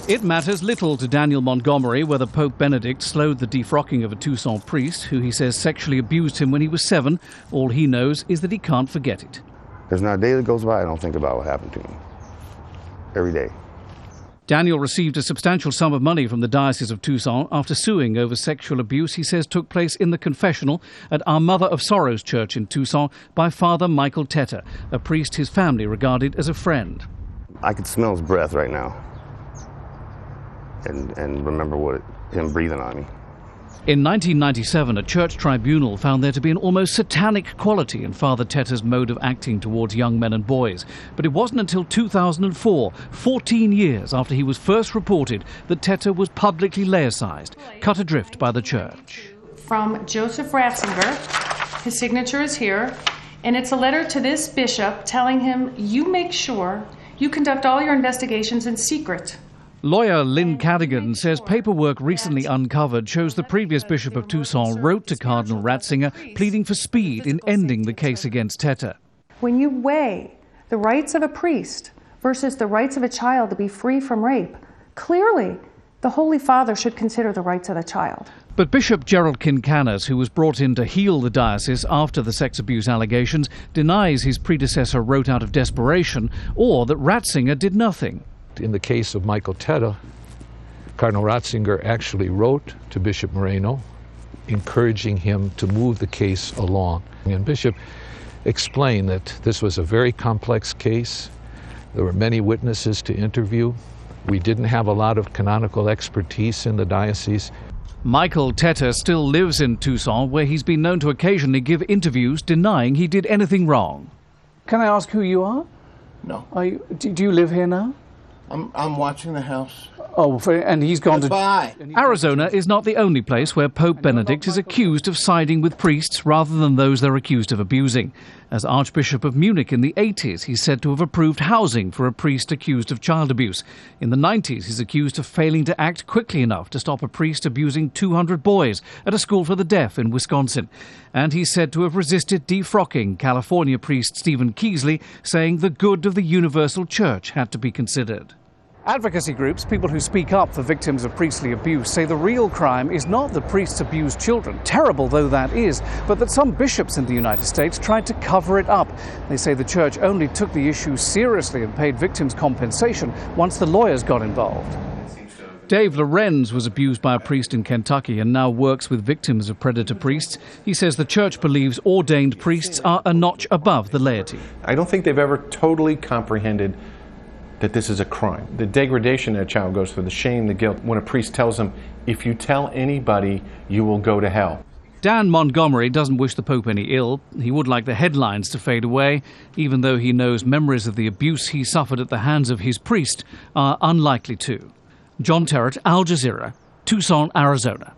It matters little to Daniel Montgomery whether Pope Benedict slowed the defrocking of a Tucson priest who he says sexually abused him when he was 7. All he knows is that he can't forget it. There's not a day that goes by I don't think about what happened to me. Every day. Daniel received a substantial sum of money from the Diocese of Tucson after suing over sexual abuse he says took place in the confessional at Our Mother of Sorrows Church in Tucson by Father Michael Teta, a priest his family regarded as a friend. I could smell his breath right now and remember him breathing on me. In 1997, a church tribunal found there to be an almost satanic quality in Father Teta's mode of acting towards young men and boys. But it wasn't until 2004, 14 years after he was first reported, that Teta was publicly laicized, cut adrift by the church. From Joseph Ratzinger, his signature is here, and it's a letter to this bishop telling him, you make sure you conduct all your investigations in secret. Lawyer Lynn Cadigan says paperwork recently uncovered shows the previous Bishop of Tucson wrote to Cardinal Ratzinger pleading for speed in ending the case against Teta. When you weigh the rights of a priest versus the rights of a child to be free from rape, clearly the Holy Father should consider the rights of the child. But Bishop Gerald Quincanas, who was brought in to heal the diocese after the sex abuse allegations, denies his predecessor wrote out of desperation or that Ratzinger did nothing. In the case of Michael Teta, Cardinal Ratzinger actually wrote to Bishop Moreno encouraging him to move the case along. And Bishop explained that this was a very complex case. There were many witnesses to interview. We didn't have a lot of canonical expertise in the diocese. Michael Teta still lives in Tucson, where he's been known to occasionally give interviews denying he did anything wrong. Can I ask who you are? No. Do you live here now? I'm watching the house. Oh, and he's gone Goodbye. to... Arizona is not the only place where Pope Benedict is accused of siding with priests rather than those they're accused of abusing. As Archbishop of Munich in the 80s, he's said to have approved housing for a priest accused of child abuse. In the 90s, he's accused of failing to act quickly enough to stop a priest abusing 200 boys at a school for the deaf in Wisconsin. And he's said to have resisted defrocking California priest Stephen Keasley, saying the good of the universal church had to be considered. Advocacy groups, people who speak up for victims of priestly abuse, say the real crime is not that priests abuse children, terrible though that is, but that some bishops in the United States tried to cover it up. They say the church only took the issue seriously and paid victims compensation once the lawyers got involved. Dave Lorenz was abused by a priest in Kentucky and now works with victims of predator priests. He says the church believes ordained priests are a notch above the laity. I don't think they've ever totally comprehended that this is a crime. The degradation that a child goes through, the shame, the guilt, when a priest tells them, if you tell anybody, you will go to hell. Dan Montgomery doesn't wish the Pope any ill. He would like the headlines to fade away, even though he knows memories of the abuse he suffered at the hands of his priest are unlikely to. John Terrett, Al Jazeera, Tucson, Arizona.